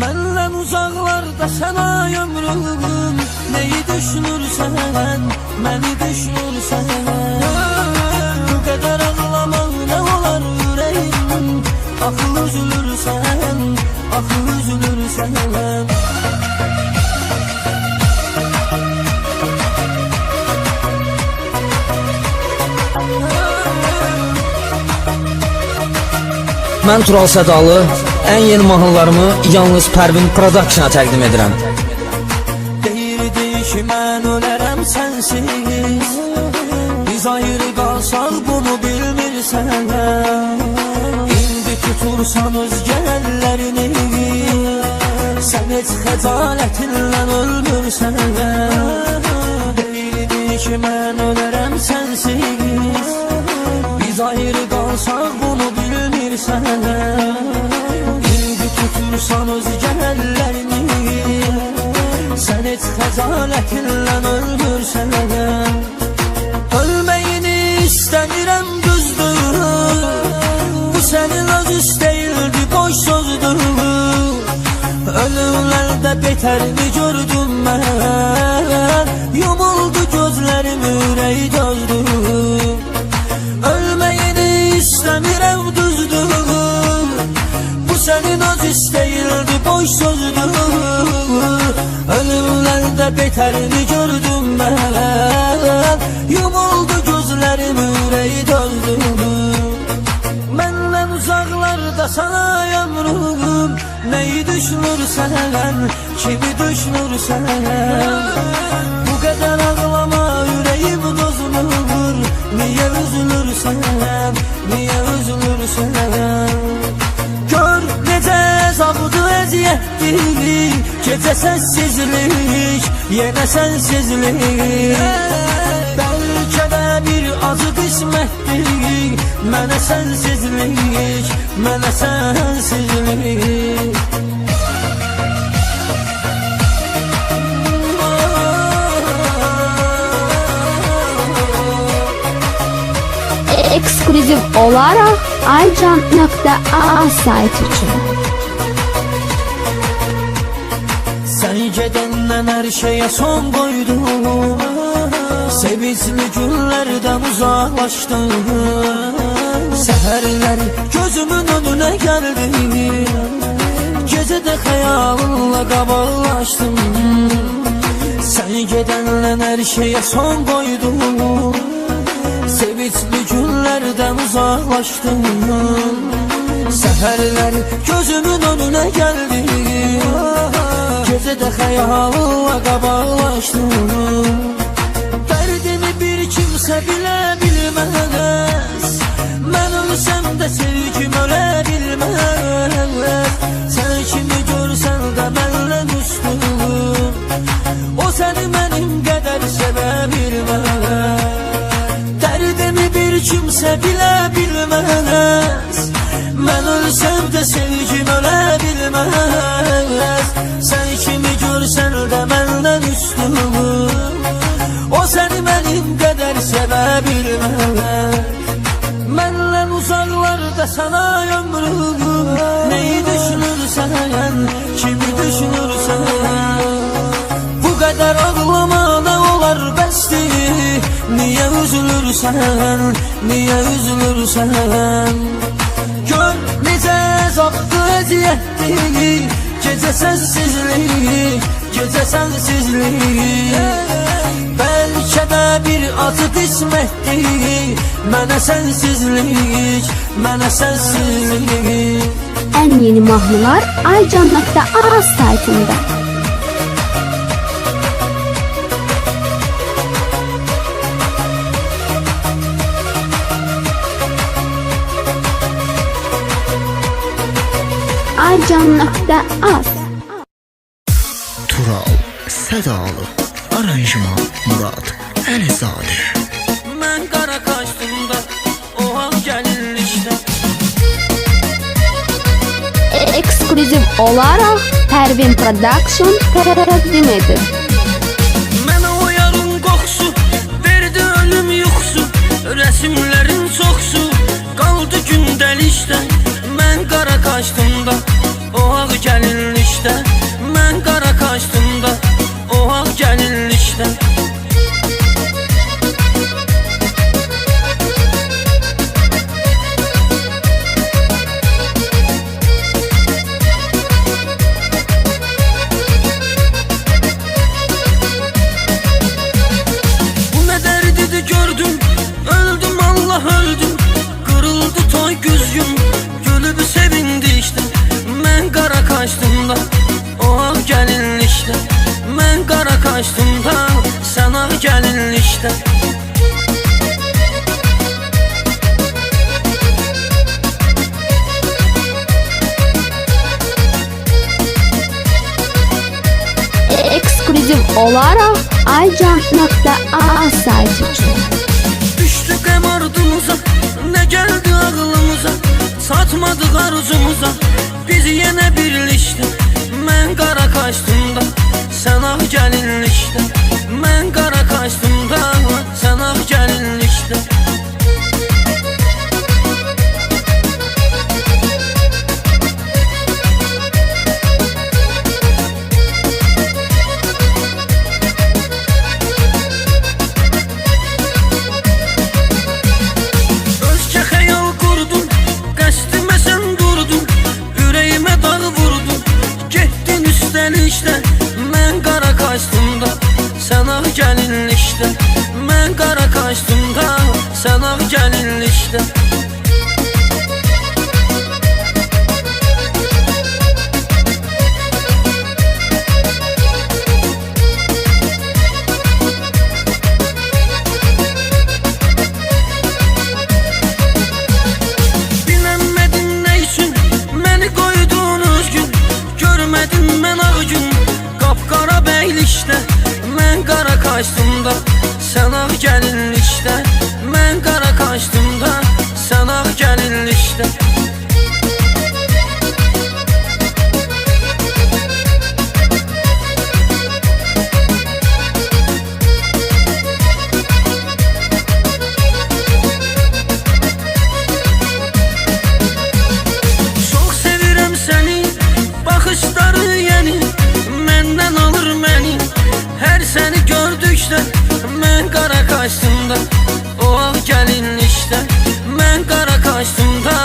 Məndən uzaqlarda sənə ömrüm, neyi düşünürsən, məni düşünürsən. Bu qədər ağlamaq nə olar ürəyim, axı üzülürsən, axı üzülürsən. Mən Tural Sədalı, ən yeni mahnılarımı yalnız Pərvin Production-a təqdim edirəm. Deyirdi ki, mən ölərəm sənsiz, biz ayrı qalsaq bunu bilmirsən. İndi tutursan özgə əllərini, sən heç xəcalətinlə ölmürsən. Deyirdi ki, mən ölərəm sənsiz, biz ayrı qalsaq bunu bilmirsən. İndi tutursan özgə əllərini, sən heç xəcalətinlə ölmürsən. Ölməyini istəmirəm düzdür, bu sənin öz istəyildi, boş sözdür. Ölümlərdə betərini gördüm mən, yumuldu gözlərim, ürək dözdür. Ölməyini istəmirəm düzdür, bu sənin öz istəyildi, boş sözdür. Ölümlərdə betərini gördüm mən, yumuldu gözlərim, ürək dözdür. Məndən uzaqlarda sana ömrüm, neyi düşünürsən, kimi düşünürsən. Bu qədər ağlama ürəyim dozulur, niyə üzülürsən, niyə üzülürsən. Gör necə əzabdı, əziyyətdir, gecə səssizlik, yenə sənsizlik. Bəlkə də bir acı qismətdir, mənə sənsizlik, mənə sənsizlik. Eksklüziv olarak Aycan.a saytı için. Sen gedəndən hər şeyə son qoydum, sevincli günlərdən uzaqlaşdım. Səhərlər gözümün önünə gəldi, gecədə xəyalınla qabaqlaşdım. Sen gedəndən hər şeyə son qoydum, sevincli günlərdən uzaqlaşdım. Səhərlər gözümün önünə gəldi, gecədə xəyalınla qabaqlaşdım. Dərdimi bir kimsə bilə bilməz, mən ölsəm də sevgim ölə bilməz. Sən kimi görsən də məndən üstün, o səni mənim qədər sevə bilməz. Dərdimi bir kimsə bilə bilməz, mən ölsəm də sevgim ölə bilməz. Sən kimi görsən də məndən üstün, o səni mənim qədər sevə bilməz. Məndən uzaqlarda sana ömrüm, neyi düşünürsən, kimi düşünürsən. Bu qədər ağlama nə olar bəsdir, niyə üzülürsən, niyə üzülürsən. Gör necə əzabdı, əziyyətdir, gecə sənsizlik, gecə sənsizlik. Bəlkə də bir acı qismətdir, mənə sənsizlik, mənə sənsizlik. En yeni mahnılar Aycan.a saytında. Aycan.a. Tural Sədalı, aranjman Murad Əlizadə. Mən qara kaçtımda, o an gəlir işte. Eksklüziv olarak Pərvin Production təqdim edir. Mənə o yarın qoxusu, verdi ölüm yuxusu, rəsimlərin çoxsu, qaldı gündəlikdə. Mən qara kaçtımda, o ağ gəlir işte. işte, mən qara kaçtımda, o ağ gəlin işte. Bu ne derdidir gördüm, öldüm Allah öldüm, kırıldı toy güzgün, gülübü sevindi işte. Mən qara kaçtımda, o ağ gəlin işte, mən qara kaçtımda, sən ağ gəlin işte. Eksklüziv olaraq aycan.a saytı. Düştük hem ardımıza, ne geldi ağlımıza, satmadık arzumuza, bizi yine birleşti. Mən qara kaçtımda, sən ağ gəlin işte, mən qara kaçtımda, sən ağ gəlin işte. Özce xəyal qurdum, qəsdimə sən durdun, ürəyimə dağ vurdun, getdin üstəli işte. Mən qara kaçtımda, sən ağ gəlin işte, mən qara kaçtımda, sən ağ gəlin işte. Bilənmədin nə üçün məni qoydun üzgün, görmədim mən ağ gün, qapqara bəylikdə. Mən qara kaçtımda, sən ağ gəlin işte, mən qara kaçtımda, sən ağ gəlin işte. Çok sevirəm səni, baxışları yeni, məndən alır məni. Hər səni gördükdə, mən qara kaçtımda, o ağ gəlin işte, mən qara kaçtımda,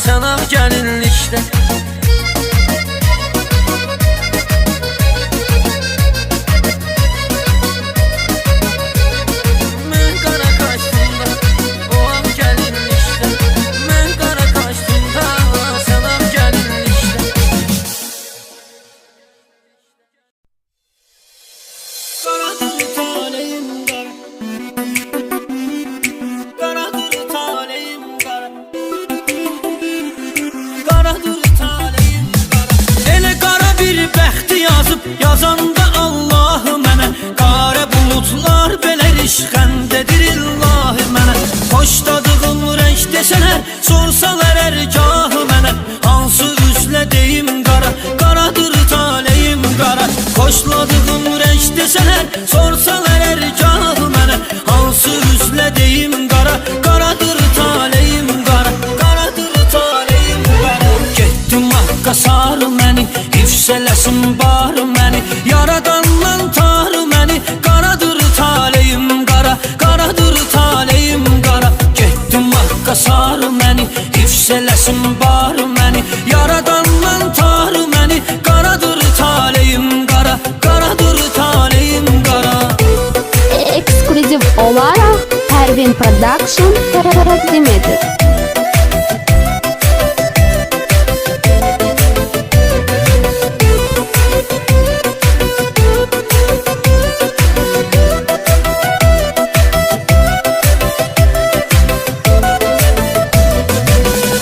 sən ağ gəlin işte. Mən qara kaçtımda, o ağ gəlin işte, mən qara kaçtımda, sən ağ gəlin işte. Karadır taleyim kara, karadır taleyim kara, karadır taleyim kara. Elə qara bir bəxti yazıb, yazanda Allahı mənə, qara bulutlar belə rişxənd edir illahi mənə. Xoşladığım rəng desələr, sorsalar ərgahı mənə, hansı üzlə deyim qara, qaradır taleyim qara. Xoşladığım rəng desələr, sorsalar ərgahı mənə, hansı üzlə deyim qara, qaradır taleyim qara, qaradır taleyim qara. Getdim haqqa sarı məni, hifzələsin barı məni, yaradandan tarı məni, qaradır taleyim qara, qaradır taleyim qara. Getdim haqqa sarı məni, hifzələsin barı məni, yaradandan tarı məni, qaradır taleyim qara, qaradır taleyim qara. Eksklüziv olaraq Pervin Production təqdim edir.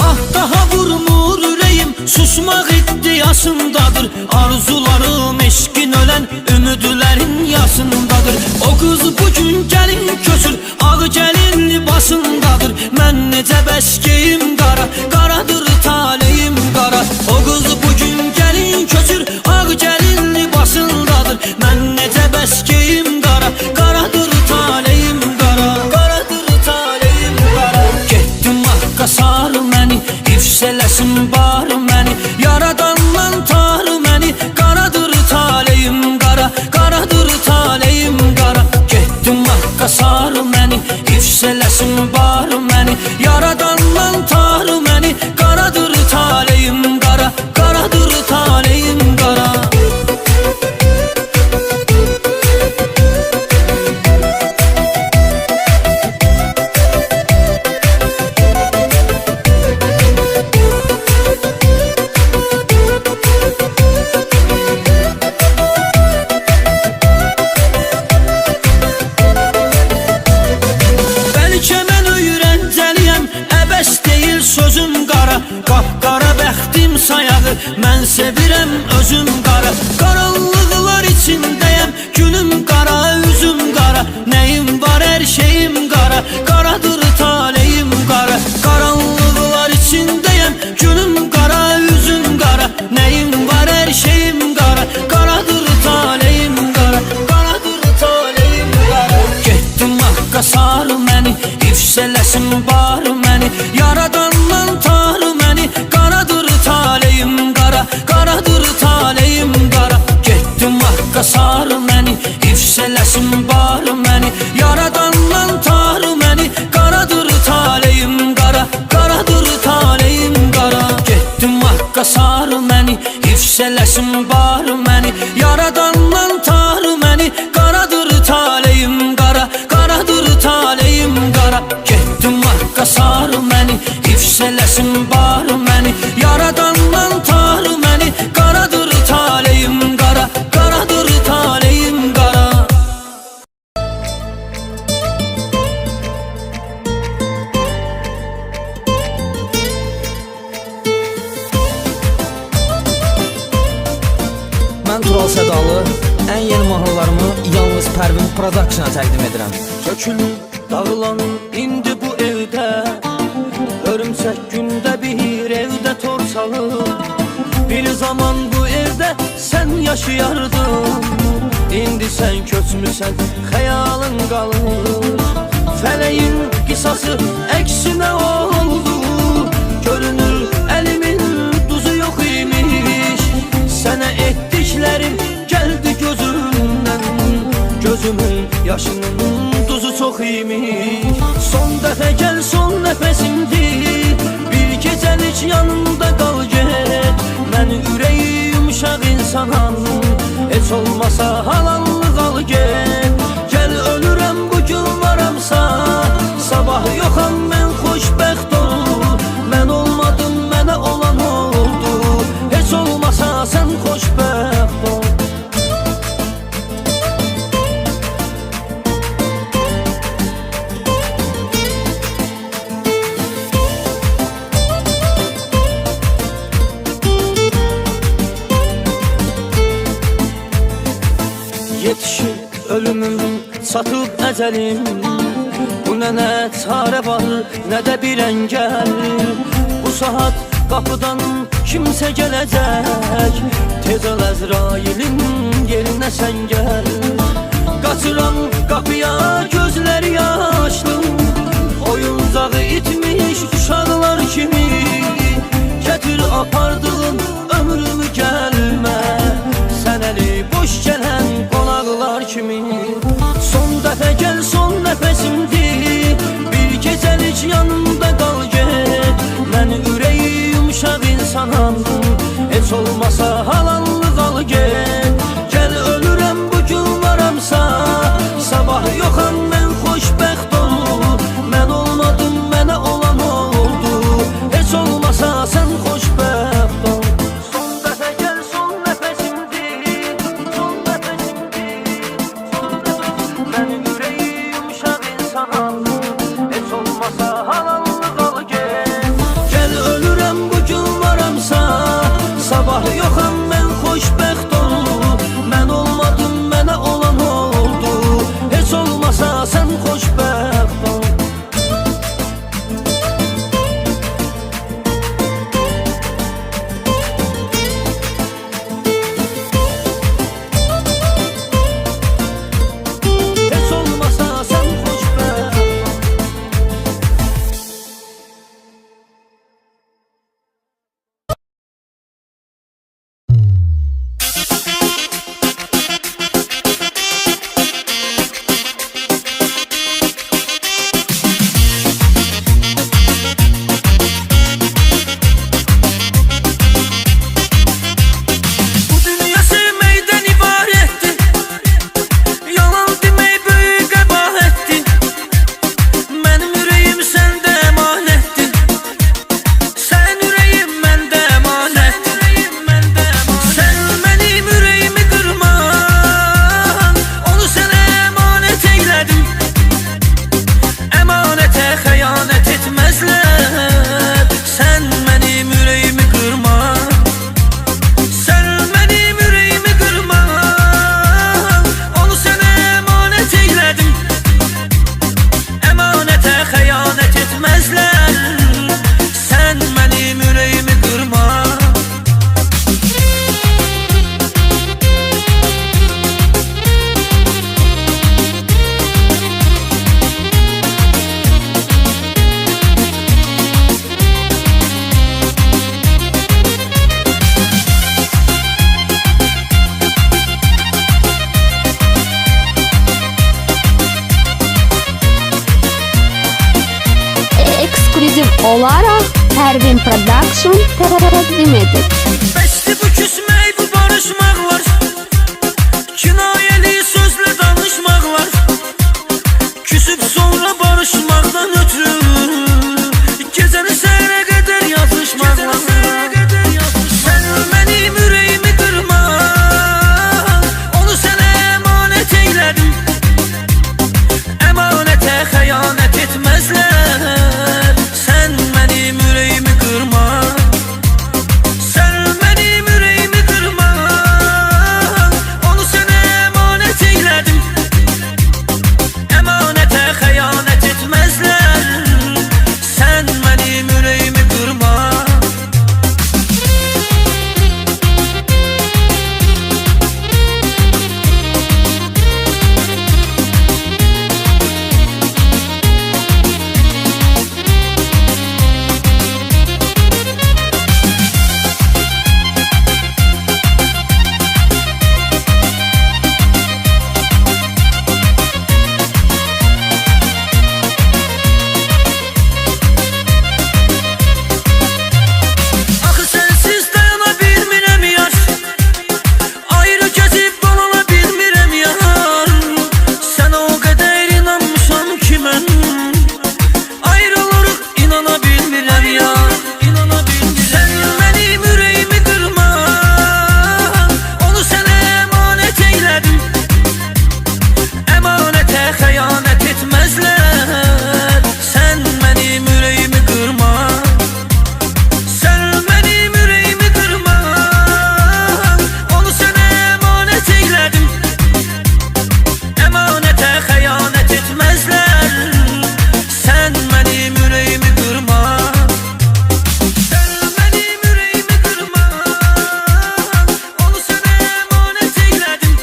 Ah daha vurmur ürəyim, susmaq iddiasındadır, arzularım eşkin ölən ümidlərin yasındadır. O qız bugün gəlin köçür, ağ gəlin libasındadır, mən necə bəskeyim qara, qaradır taleyim qara. O qız bugün gəlin köçür, ağ gəlin libasındadır, mən necə bəskeyim qara, qaradır taleyim qara, qaradır taleyim qara. Getdim haqqa sarı məni, hifz eləsin barı məni, yaradandan tarı məni. eləsin bar məni. Yaradandan tar məni, qaradır taleyim qara, qaradır taleyim qara. Getdim Haqqa sar məni, yüksələsin bar məni. Yaradandan tar məni, qaradır taleyim qara, qaradır taleyim qara. Getdim Haqqa sar məni, yüksələsin bar məni. Yaradandan tar məni, qaradır taleyim qara, qaradır taleyim qara. Mən Tural Sədalı ən yeni mahnılarımı yalnız Pərvin Production-a təqdim edirəm. Sökülüb dağılanın indi bu evdə, örümsək gündə bir evdə tor salır. Bir zaman bu evdə sən yaşayardın, indi sən köçmüsən, xəyalın qalır. Fələyin qisası əksinə oldu, görünür əlimin duzu yox imiş. Sənə etdiklərim gəldi gözümdən, gözümün yaşının duzu çox imiş. Son dəfə gəl, son nəfəsimdir, bir gecəlik yanımda qal get. Mən ürəyi yumuşaq insanam, heç olmasa halallıq al get. Gəl ölürəm bugün varamsa, sabah yoxam mən xoşbəxt ol. Mən olmadım, mənə olan oldu, heç olmasa sən xoşbəxt ol. Yetişib ölümüm, çatıb əcəlim, bu nə çarə var, nə də bir əngəl. Bu saat qapıdan kimsə gələcək, tez ol Əzrailin yerinə sən gəl. Qaçıram qapıya, gözləri yaşlı, oyuncağı itmiş uşaqlar kimi. Gətir apardığın ömrümü gəlmə, sən əli boş gələn qonaqlar kimi. Son dəfə gəl, son nəfəsimdir, bir gecəlik yanımda qal get. Mən ürəyi yumuşaq insanam, heç olmasa halallıq al get. Gəl ölürəm bugün varamsa, sabah yoxam mən xoşbəxt ol. Mən olmadım, mənə olan oldu, heç olmasa sən xoşbəxt ol. Son dəfə gəl, son nəfəsimdir, son nəfəsimdir, son nəfəsimdir. Mən ürəyi yumuşaq insanam, heç olmasa halallıq al get. Gəl ölürəm bugün varamsa, sabah yoxam mən Pervin Production təqdim edir. Bəsdir bu küsmək, bu barışmaqlar, kinayəli sözlə danışmaqlar, küsüb sonra barışmaqdan ötürü gecəni səhərə qədər yazışmaqlar. Sən mənim ürəyimi qırma, onu sənə əmanət eylədim. Əmanətə xəyanət etməzlər. Sən mənim ürəyimi qırma, sən mənim ürəyimi qırma, onu sənə əmanət eylədim. Əmanətə xəyanət etməzlər. Sən mənim ürəyimi qırma. Axı sənsiz dayana bilmirəm yar, ayrı gəzib dolana bilmirəm yar. Sənə o qədər inanmışam ki mən, ayrılırıq inana bilmirəm yar. Sən mənim ürəyimi qırma, onu sənə əmanət eylədim. Əmanətə xəyanət etməzlər. Sən mənim ürəyimi qırma, sən mənim ürəyimi qırma, onu sənə əmanət eylədim. Əmanətə xəyanət etməzlər. Sən mənim ürəyimi qırma, sən mənim ürəyimi qırma, onu sənə əmanət eylədim.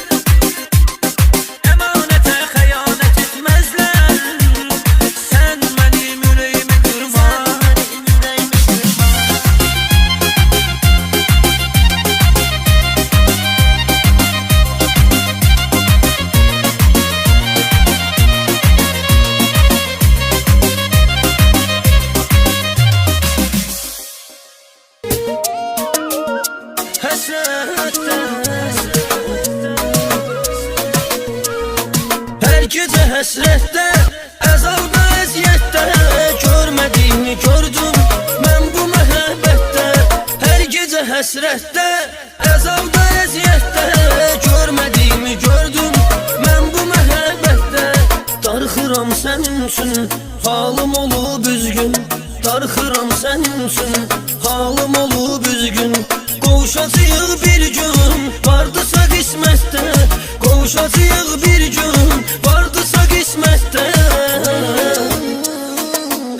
Əmanətə xəyanət etməzlər. Sən mənim ürəyimi qırma. Həsrətdə, hər gecə həsrətdə, əzabda, əziyyətdə, görmədiyimi gördüm mən bu məhəbbətdə. Hər gecə həsrətdə, əzabda, əziyyətdə, görmədiyimi gördüm mən bu məhəbbətdə. Darıxıram sənin üçün, halım olub üzgün. Darıxıram sənin üçün, halım olub üzgün. Qovuşacağıq bir gün, vardısa qismətdə. Qovuşacağıq bir gün, vardısa qismətdə.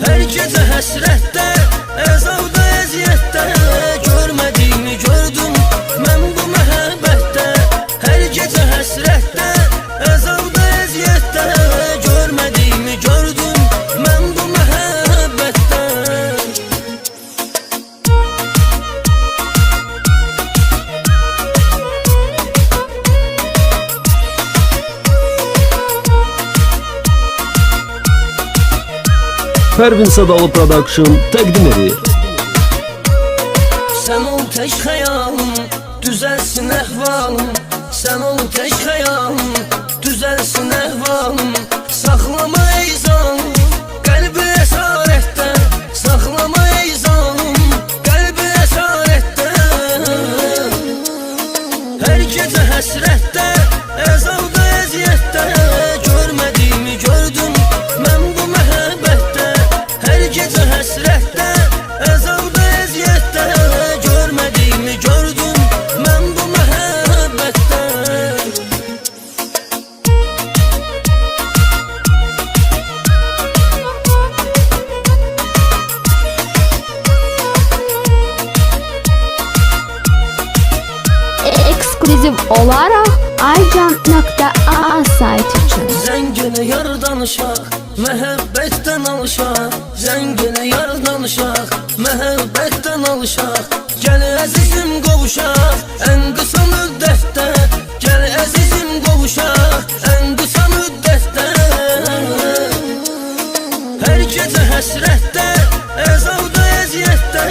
Hər gecə həsrətdə, əzabda, əziyyətdə, görmədiyimi gördüm mən bu məhəbbətdə. Hər gecə həsrətdə, əzabda, əziyyətdə, görmədiyimi gördüm mən bu məhəbbətdə. Pervin Sadalı Production təqdim edir. Sən ol tək xəyalım, düzəlsin əhvalım. Sən ol tək xəyalım, düzəlsin əhvalım. Saxlama ey zalım, qəlbi əsarətdə. Saxlama ey zalım, qəlbi əsarətdə. Hər gecə həsrətdə, əzabda, əziyyətdə, görmədiyimi gördüm mən bu məhəbbətdə. Hər gecə həsrətdə, əzabda, əziyyətdə, görmədiyimi gördüm mən bu məhəbbətdə. Ekskluziv olaraq aycan.a saytı üçün. Zəngini yar danışaq, məhəbbətdən alışaq. Zəngini yar danışaq, məhəbbətdən alışaq. Gəl əzizim qovuşaq, ən qısa müddətdə. Gəl əzizim qovuşaq, ən qısa müddətdə. Hər gecə həsrətdə, əzabda, əziyyətdə,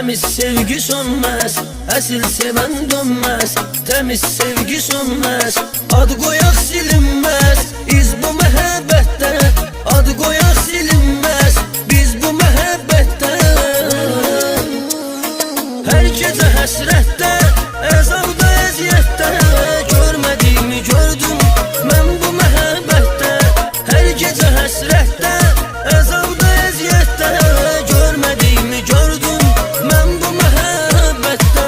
Temiz sevgi sönmez, əsil sevən dönməz. Temiz sevgi sönmez, ad qoyaq silinməz. İz bu məhəbbətdə, ad qoyaq silinməz. Biz bu məhəbbətdə hər gecə həsrətdə, əzabda, əziyyətdə. Görmədiyimi gördüm mən bu məhəbbətdə. Hər gecə həsrətdə, əzabda, əziyyətdə. Görmədiyimi gördüm mən bu məhəbbətdə.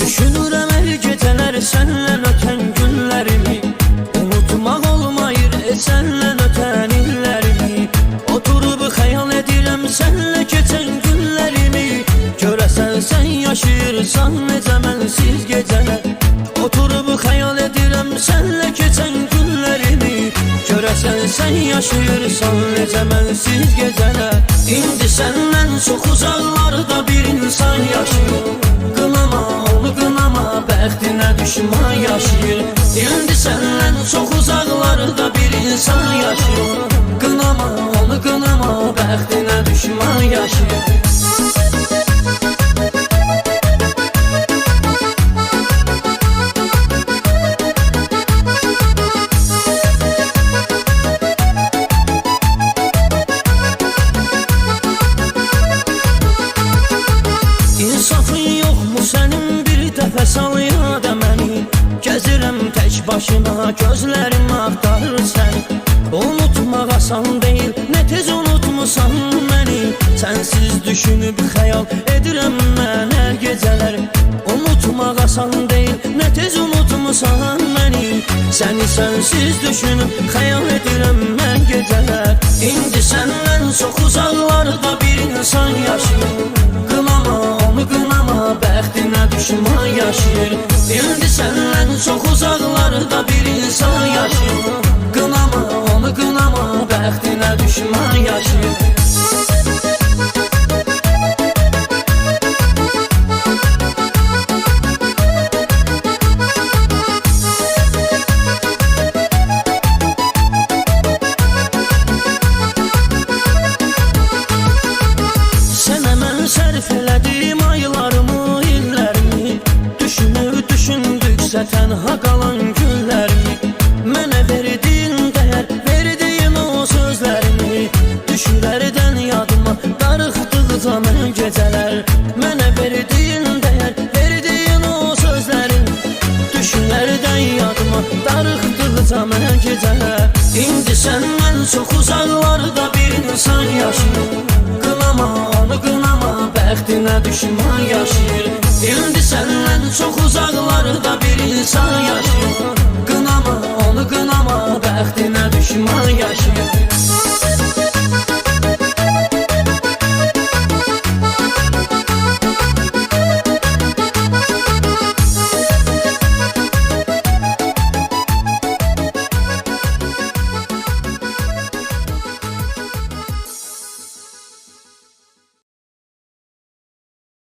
Düşünürəm hər gecələr sənlə ötən günlərimi. Unutmaq olmayır sənlə ötən illərimi. Oturub xəyal edirəm sənlə keçən günlərimi. Görəsən sən yaşayırsan necə mənsiz gecələr. Oturub xəyal edirəm sənlə keçən günlərimi. Görəsən sən yaşayırsan necə mənsiz gecələr. İndi səndən çox uzaqlarda bir insan yaşayır. Qınama onu qınama, bəxtinə düşman yaşayır. İndi səndən çox uzaqlarda bir insan yaşayır. Qınama onu qınama, bəxtinə düşman yaşayır. İnsafın yoxmu sənin, bir dəfə sal yada məni. Gəzirəm tək başıma, gözlərim axtarır səni. Unutmaq asan deyil, nə tez unutmusan məni. Sənsiz düşünüb xəyal edirəm mən hər gecələr. Unutmaq asan deyil, nə tez unutmusan məni. Səni sənsiz düşünüb xəyal edirəm mən gecələr. İndi səndən çox uzaqlarda bir insan yaşayır. Qınama onu qınama, bəxtinə düşman yaşayır. İndi səndən çox uzaqlarda bir insan yaşayır. Qınama onu qınama, bəxtinə düşman yaşayır. Sənə mən sərf elədim aylarımı, illərimi. Düşündüksə tənha qalan günlərimi. Mənə verdiyin dəyər, verdiyin o sözlərimi. Düşürərdən yadıma, darıxdıqca mən gecələr. Mənə verdiyin dəyər, verdiyin o sözlərim. Düşürərdən yadıma, darıxdıqca mən gecələr. İndi səndən çox uzaqlarda bir insan yaşayır. Qınama onu qınama, bəxtinə düşman yaşayır. İndi səndən çox uzaqlarda bir insan yaşayır. Qınama onu qınama, bəxtinə düşman yaşayır.